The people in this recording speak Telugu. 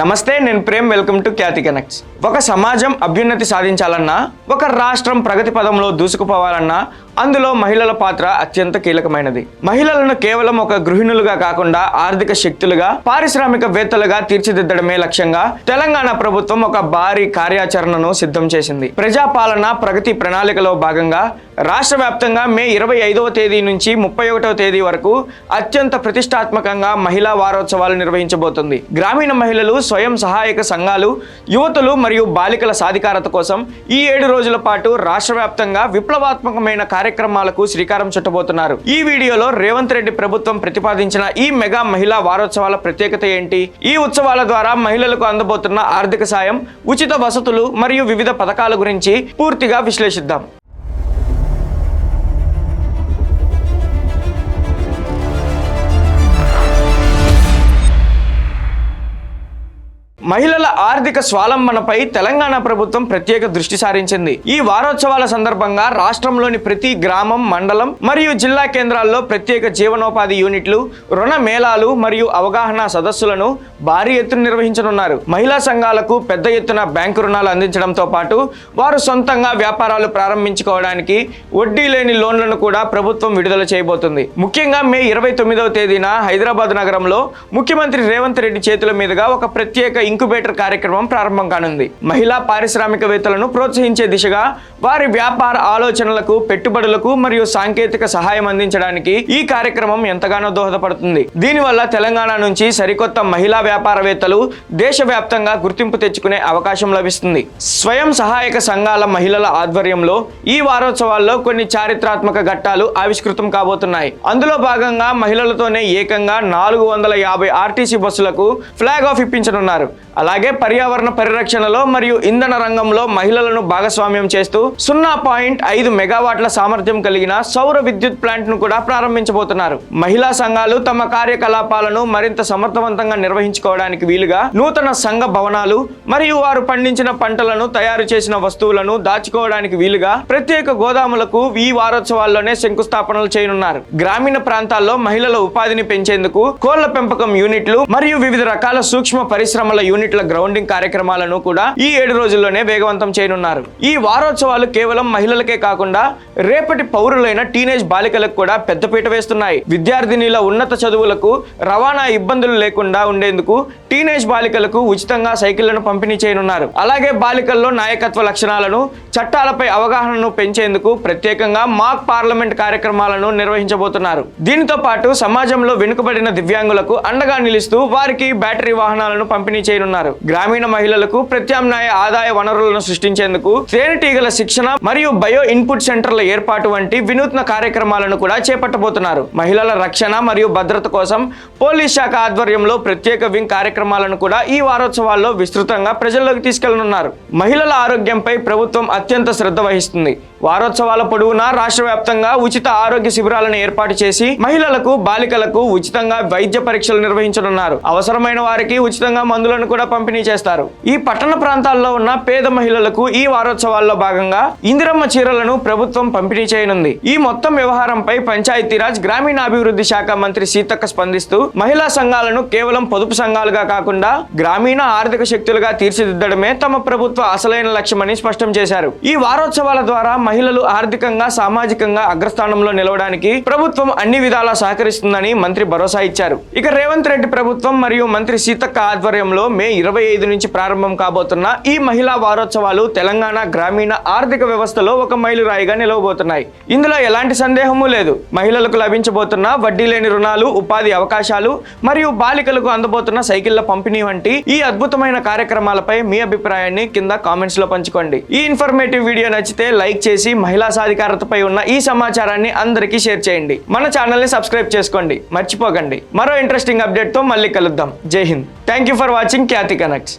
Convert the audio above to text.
నమస్తే, నేను Prem. Welcome to Khyati Connects. ఒక సమాజం అభ్యున్నతి సాధించాలన్నా, ఒక రాష్ట్రం ప్రగతి పదంలో దూసుకుపోవాలన్నా అందులో మహిళల పాత్ర అత్యంత కీలకమైనది. మహిళలను కేవలం ఒక గృహిణులుగా కాకుండా ఆర్థిక శక్తులుగా, పారిశ్రామికవేత్తలుగా తీర్చిదిద్దడమే లక్ష్యంగా తెలంగాణ ప్రభుత్వం ఒక భారీ కార్యాచరణను సిద్ధం చేసింది. ప్రజాపాలన ప్రగతి ప్రణాళికలో భాగంగా రాష్ట్ర వ్యాప్తంగా మే 25వ తేదీ నుంచి 31వ తేదీ వరకు అత్యంత ప్రతిష్టాత్మకంగా మహిళా వారోత్సవాలు నిర్వహించబోతుంది. గ్రామీణ మహిళలు, స్వయం సహాయక సంఘాలు, యువతులు మరియు బాలికల సాధికారత కోసం ఈ 7 రోజుల పాటు రాష్ట్ర వ్యాప్తంగా విప్లవాత్మకమైన కార్యక్రమాలకు శ్రీకారం చుట్టబోతున్నారు. ఈ వీడియోలో రేవంత్ రెడ్డి ప్రభుత్వం ప్రతిపాదించిన ఈ మెగా మహిళా వారోత్సవాల ప్రత్యేకత ఏంటి, ఈ ఉత్సవాల ద్వారా మహిళలకు అందబోతున్న ఆర్థిక సాయం, ఉచిత వసతులు మరియు వివిధ పథకాల గురించి పూర్తిగా విశ్లేషిద్దాం. మహిళల ఆర్థిక స్వావలంబనపై తెలంగాణ ప్రభుత్వం ప్రత్యేక దృష్టి సారించింది. ఈ వారోత్సవాల సందర్భంగా రాష్ట్రంలోని ప్రతి గ్రామం, మండలం మరియు జిల్లా కేంద్రాల్లో ప్రత్యేక జీవనోపాధి యూనిట్లు, రుణ మేళాలు మరియు అవగాహన సదస్సులను భారీ ఎత్తున నిర్వహించనున్నారు. మహిళా సంఘాలకు పెద్ద ఎత్తున బ్యాంకు రుణాలు అందించడంతో పాటు వారు సొంతంగా వ్యాపారాలు ప్రారంభించుకోవడానికి వడ్డీ లేని లోన్లను కూడా ప్రభుత్వం విడుదల చేయబోతుంది. ముఖ్యంగా మే 29వ తేదీన హైదరాబాద్ నగరంలో ముఖ్యమంత్రి రేవంత్ రెడ్డి చేతుల మీదుగా ఒక ప్రత్యేక ఇంక్యుబేటర్ కార్యక్రమం ప్రారంభం కానుంది. మహిళా పారిశ్రామికవేత్తలను ప్రోత్సహించే దిశగా వారి వ్యాపార ఆలోచనలకు, పెట్టుబడులకు మరియు సాంకేతిక సహాయం అందించడానికి ఈ కార్యక్రమం ఎంతగానో దోహదపడుతుంది. దీనివల్ల తెలంగాణ నుంచి సరికొత్త మహిళా వ్యాపారవేత్తలు దేశవ్యాప్తంగా గుర్తింపు తెచ్చుకునే అవకాశం లభిస్తుంది. స్వయం సహాయక సంఘాల మహిళల ఆధ్వర్యంలో ఈ వారోత్సవాల్లో కొన్ని చారిత్రాత్మక ఘట్టాలు ఆవిష్కృతం కాబోతున్నాయి. అందులో భాగంగా మహిళలతోనే ఏకంగా 450 ఆర్టీసీ బస్సులకు ఫ్లాగ్ ఆఫ్ ఇప్పించనున్నారు. అలాగే పర్యావరణ పరిరక్షణలో మరియు ఇంధన రంగంలో మహిళలను భాగస్వామ్యం చేస్తూ 0.5 మెగావాట్ల సామర్థ్యం కలిగిన సౌర విద్యుత్ ప్లాంట్ ను కూడా ప్రారంభించబోతున్నారు. మహిళా సంఘాలు తమ కార్యకలాపాలను మరింత సమర్థవంతంగా నిర్వహించుకోవడానికి వీలుగా నూతన సంఘ భవనాలు మరియు వారు పండించిన పంటలను, తయారు చేసిన వస్తువులను దాచుకోవడానికి వీలుగా ప్రత్యేక గోదాములకు ఈ వారోత్సవాల్లోనే శంకుస్థాపనలు చేయనున్నారు. గ్రామీణ ప్రాంతాల్లో మహిళల ఉపాధిని పెంచేందుకు కోళ్ల పెంపకం యూనిట్లు మరియు వివిధ రకాల సూక్ష్మ పరిశ్రమల యూనిట్ల గ్రౌండింగ్ కార్యక్రమాలను కూడా ఈ 7 రోజుల్లోనే వేగవంతం చేయనున్నారు. ఈ వారోత్సవాలు కేవలం మహిళలకే కాకుండా రేపటి పౌరులైన టీనేజ్ బాలికలకు కూడా పెద్దపీట వేస్తున్నాయి. విద్యార్థినిల ఉన్నత చదువులకు రవాణా ఇబ్బందులు లేకుండా ఉండేందుకు టీనేజ్ బాలికలకు ఉచితంగా సైకిళ్లను పంపిణీ చేయనున్నారు. అలాగే బాలికల్లో నాయకత్వ లక్షణాలను, చట్టాలపై అవగాహనను పెంచేందుకు ప్రత్యేకంగా మాక్ పార్లమెంట్ కార్యక్రమాలను నిర్వహించబోతున్నారు. దీనితో పాటు సమాజంలో వెనుకబడిన దివ్యాంగులకు అండగా నిలుస్తూ వారికి బ్యాటరీ వాహనాలను పంపిణీ చేయనున్నారు. గ్రామీణ మహిళలకు ప్రత్యామ్నాయ ఆదాయ వనరులను సృష్టించేందుకు తేనెటీగల శిక్షణ మరియు బయో ఇన్పుట్ సెంటర్ల ఏర్పాటు వంటి వినూత్న కార్యక్రమాలను కూడా చేపట్టబోతున్నారు. మహిళల రక్షణ మరియు భద్రత కోసం పోలీస్ శాఖ ఆధ్వర్యంలో ప్రత్యేక వింగ్ కార్యక్రమాలను కూడా ఈ వారోత్సవాల్లో విస్తృతంగా ప్రజల్లోకి తీసుకెళ్లనున్నారు. మహిళల ఆరోగ్యంపై ప్రభుత్వం అత్యంత శ్రద్ధ వహిస్తుంది. వారోత్సవాల పొడవునా రాష్ట్ర వ్యాప్తంగా ఉచిత ఆరోగ్య శిబిరాలను ఏర్పాటు చేసి మహిళలకు, బాలికలకు ఉచితంగా వైద్య పరీక్షలు నిర్వహించనున్నారు. అవసరమైన వారికి ఉచితంగా మందులను కూడా పంపిణీ చేస్తారు. ఈ పట్టణ ప్రాంతాల్లో ఉన్న పేద మహిళలకు ఈ వారోత్సవాల్లో భాగంగా ఇందిరమ్మ చీరలను ప్రభుత్వం పంపిణీ చేయనుంది. ఈ మొత్తం వ్యవహారంపై పంచాయతీరాజ్, గ్రామీణాభివృద్ధి శాఖ మంత్రి సీతక్క స్పందిస్తూ మహిళా సంఘాలను కేవలం పొదుపు సంఘాలుగా కాకుండా గ్రామీణ ఆర్థిక శక్తులుగా తీర్చిదిద్దడమే తమ ప్రభుత్వ అసలైన లక్ష్యమని స్పష్టం చేశారు. ఈ వారోత్సవాల ద్వారా మహిళలు ఆర్థికంగా, సామాజికంగా అగ్రస్థానంలో నిలవడానికి ప్రభుత్వం అన్ని విధాలా సహకరిస్తుందని మంత్రి భరోసా ఇచ్చారు. ఇక రేవంత్ రెడ్డి ప్రభుత్వం మరియు మంత్రి సీతక్క ఆధ్వర్యంలో మే 25 నుంచి ప్రారంభం కాబోతున్న ఈ మహిళా వారోత్సవాలు తెలంగాణ గ్రామీణ ఆర్థిక వ్యవస్థలో ఒక మైలురాయిగా నిలవబోతున్నాయి. ఇందులో ఎలాంటి సందేహమూ లేదు. మహిళలకు లభించబోతున్న వడ్డీ లేని రుణాలు, ఉపాధి అవకాశాలు మరియు బాలికలకు అందబోతున్న సైకిళ్ల పంపిణీ వంటి ఈ అద్భుతమైన కార్యక్రమాలపై మీ అభిప్రాయాన్ని కింద కామెంట్స్ లో పంచుకోండి. ఈ ఇన్ఫర్మేటివ్ వీడియో నచ్చితే లైక్ చేసి మహిళా సాధికారతపై ఉన్న ఈ సమాచారాన్ని అందరికీ షేర్ చేయండి. మన ఛానల్ ని సబ్స్క్రైబ్ చేసుకోండి, మర్చిపోకండి. మరో ఇంట్రెస్టింగ్ అప్డేట్ తో మళ్ళీ కలుద్దాం. జై Hind. Thank you for watching Khyati connects.